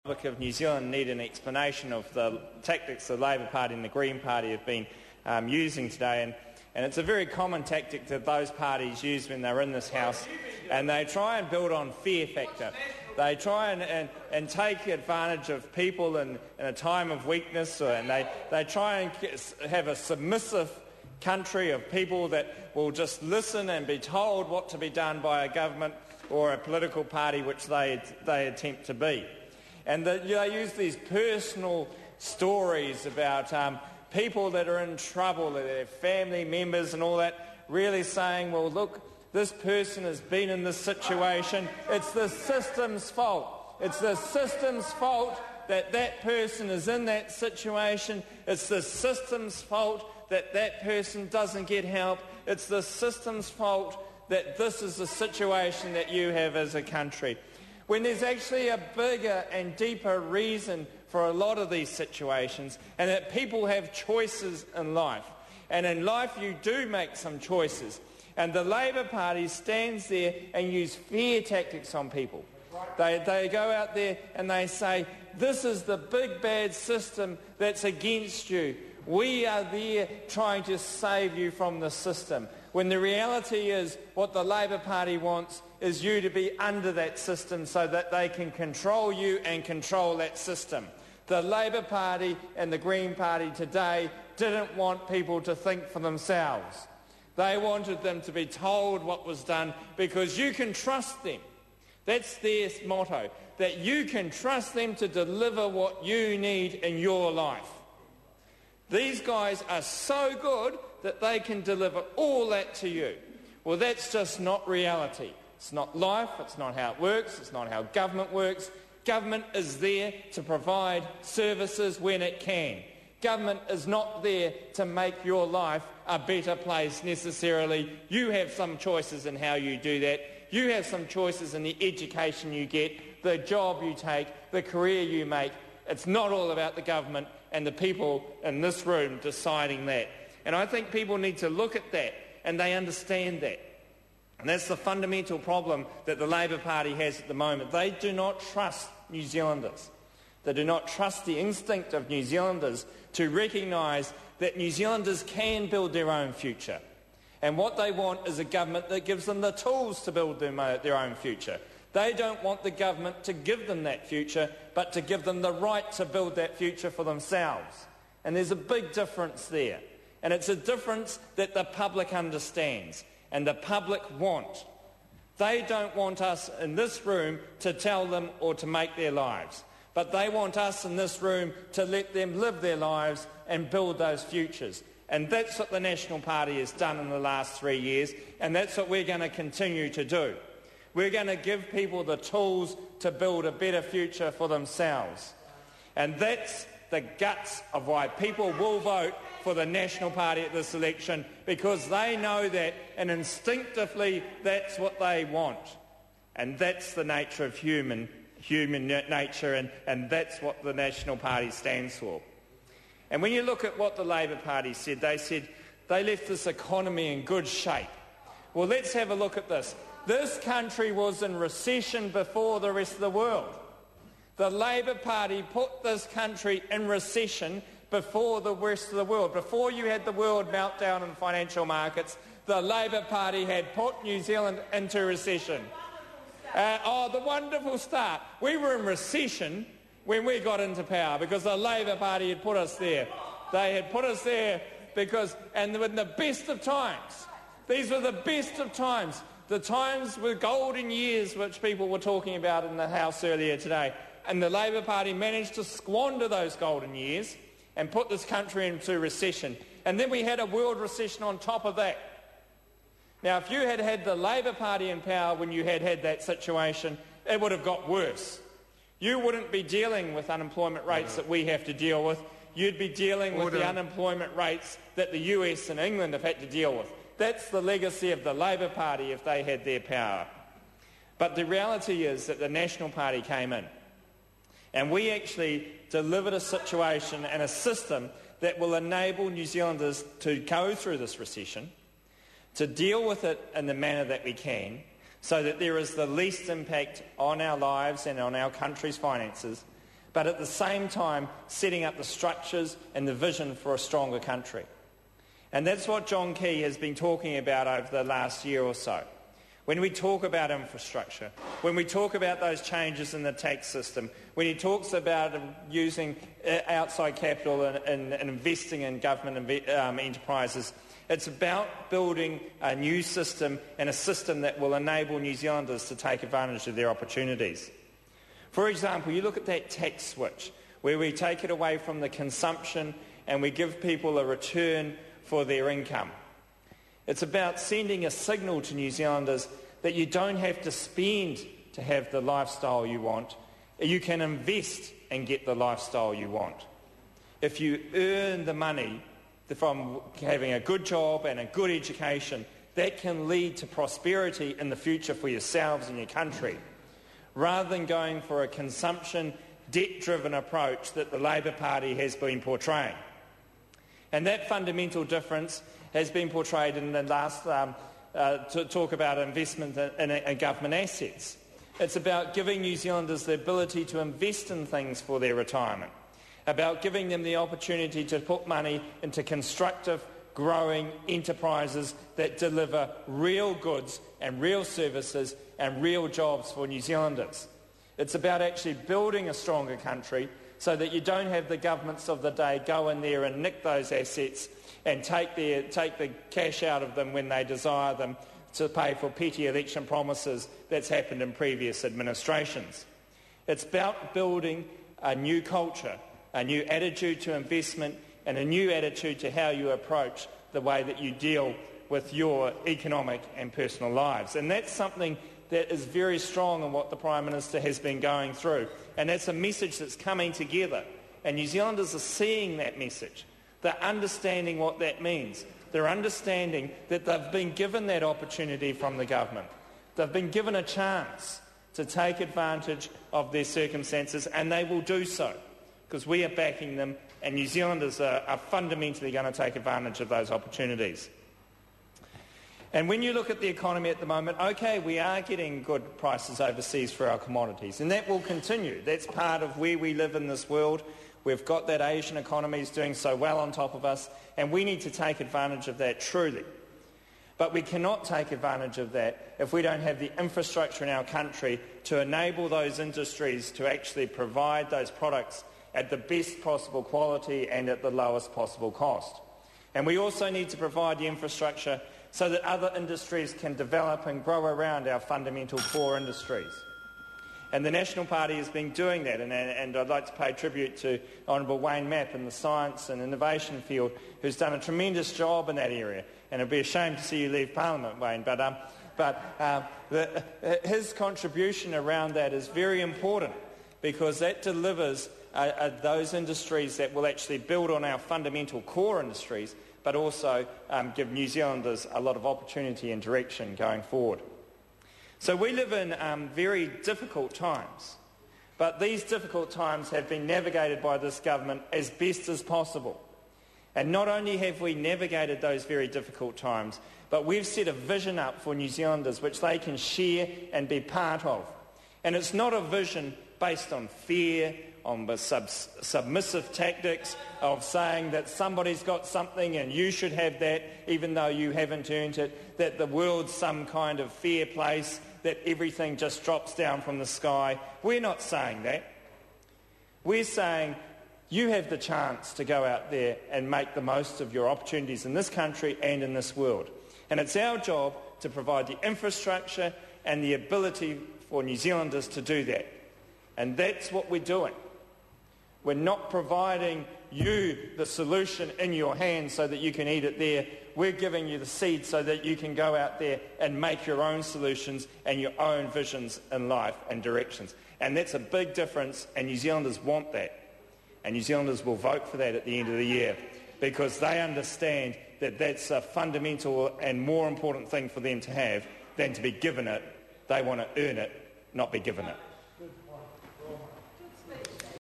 of New Zealand need an explanation of the tactics the Labour Party and the Green Party have been using today, and it's a very common tactic that those parties use when they're in this House, and they try and build on fear factor. They try and take advantage of people in a time of weakness, and they try and have a submissive country of people that will just listen and be told what to be done by a government or a political party which they attempt to be. And they use these personal stories about people that are in trouble, their family members and all that, really saying, well, look, this person has been in this situation. It's the system's fault. It's the system's fault that that person is in that situation. It's the system's fault that that person doesn't get help. It's the system's fault that this is the situation that you have as a country. When there's actually a bigger and deeper reason for a lot of these situations, and that people have choices in life. And in life you do make some choices. And the Labour Party stands there and use fear tactics on people. They go out there and they say, this is the big bad system that's against you. We are there trying to save you from the system. When the reality is what the Labour Party wants is you to be under that system so that they can control you and control that system. The Labour Party and the Green Party today didn't want people to think for themselves. They wanted them to be told what was done because you can trust them. That's their motto, that you can trust them to deliver what you need in your life. These guys are so good that they can deliver all that to you. Well, that's just not reality. It's not life, it's not how it works, it's not how government works. Government is there to provide services when it can. Government is not there to make your life a better place necessarily. You have some choices in how you do that. You have some choices in the education you get, the job you take, the career you make. It's not all about the government and the people in this room deciding that. And I think people need to look at that and they understand that. And that's the fundamental problem that the Labour Party has at the moment. They do not trust New Zealanders. They do not trust the instinct of New Zealanders to recognise that New Zealanders can build their own future. And what they want is a government that gives them the tools to build their own future. They don't want the government to give them that future, but to give them the right to build that future for themselves. And there's a big difference there. And it's a difference that the public understands and the public want. They don't want us in this room to tell them or to make their lives. But they want us in this room to let them live their lives and build those futures. And that's what the National Party has done in the last 3 years, and that's what we're going to continue to do. We're going to give people the tools to build a better future for themselves. And that's the guts of why people will vote for the National Party at this election, because they know that, and instinctively that's what they want. And that's the nature of human nature, and that's what the National Party stands for. And when you look at what the Labour Party said they left this economy in good shape. Well, let's have a look at this. This country was in recession before the rest of the world. The Labour Party put this country in recession before the rest of the world. Before you had the world meltdown in financial markets, the Labour Party had put New Zealand into recession. The wonderful start. We were in recession when we got into power because the Labour Party had put us there. They had put us there and in the best of times. These were the best of times. The times were golden years which people were talking about in the House earlier today. And the Labour Party managed to squander those golden years and put this country into recession. And then we had a world recession on top of that. Now, if you had had the Labour Party in power when you had that situation, it would have got worse. You wouldn't be dealing with unemployment rates that we have to deal with. You'd be dealing with the unemployment rates that the US and England have had to deal with. That's the legacy of the Labour Party if they had their power. But the reality is that the National Party came in and we actually delivered a situation and a system that will enable New Zealanders to go through this recession, to deal with it in the manner that we can, so that there is the least impact on our lives and on our country's finances, but at the same time setting up the structures and the vision for a stronger country. And that's what John Key has been talking about over the last year or so. When we talk about infrastructure, when we talk about those changes in the tax system, when he talks about using outside capital and investing in government enterprises, it's about building a new system and a system that will enable New Zealanders to take advantage of their opportunities. For example, you look at that tax switch, where we take it away from the consumption and we give people a return for their income. It's about sending a signal to New Zealanders that you don't have to spend to have the lifestyle you want. You can invest and get the lifestyle you want. If you earn the money from having a good job and a good education, that can lead to prosperity in the future for yourselves and your country, rather than going for a consumption, debt-driven approach that the Labour Party has been portraying. And that fundamental difference has been portrayed in the last to talk about investment in government assets. It's about giving New Zealanders the ability to invest in things for their retirement, about giving them the opportunity to put money into constructive, growing enterprises that deliver real goods and real services and real jobs for New Zealanders. It's about actually building a stronger country so that you don't have the governments of the day go in there and nick those assets and take the cash out of them when they desire them to pay for petty election promises that's happened in previous administrations. It's about building a new culture, a new attitude to investment and a new attitude to how you approach the way that you deal with your economic and personal lives. And that's something that is very strong in what the Prime Minister has been going through. And that's a message that's coming together. And New Zealanders are seeing that message. They're understanding what that means. They're understanding that they've been given that opportunity from the government. They've been given a chance to take advantage of their circumstances, and they will do so, because we are backing them, and New Zealanders are fundamentally going to take advantage of those opportunities. And when you look at the economy at the moment, okay, we are getting good prices overseas for our commodities, and that will continue. That's part of where we live in this world. We've got that Asian economies doing so well on top of us, and we need to take advantage of that truly. But we cannot take advantage of that if we don't have the infrastructure in our country to enable those industries to actually provide those products at the best possible quality and at the lowest possible cost. And we also need to provide the infrastructure so that other industries can develop and grow around our fundamental core industries. And the National Party has been doing that, and I'd like to pay tribute to Honourable Wayne Mapp in the science and innovation field, who's done a tremendous job in that area. And it'd be a shame to see you leave Parliament, Wayne, but his contribution around that is very important, because that delivers those industries that will actually build on our fundamental core industries, but also give New Zealanders a lot of opportunity and direction going forward. So we live in very difficult times, but these difficult times have been navigated by this government as best as possible. And not only have we navigated those very difficult times, but we've set a vision up for New Zealanders which they can share and be part of. And it's not a vision based on fear, on the submissive tactics of saying that somebody's got something and you should have that even though you haven't earned it, that the world's some kind of fair place, that everything just drops down from the sky. We're not saying that. We're saying you have the chance to go out there and make the most of your opportunities in this country and in this world. And it's our job to provide the infrastructure and the ability for New Zealanders to do that. And that's what we're doing. We're not providing you the solution in your hands so that you can eat it there. We're giving you the seed so that you can go out there and make your own solutions and your own visions in life and directions. And that's a big difference, and New Zealanders want that. And New Zealanders will vote for that at the end of the year, because they understand that that's a fundamental and more important thing for them to have than to be given it. They want to earn it, not be given it.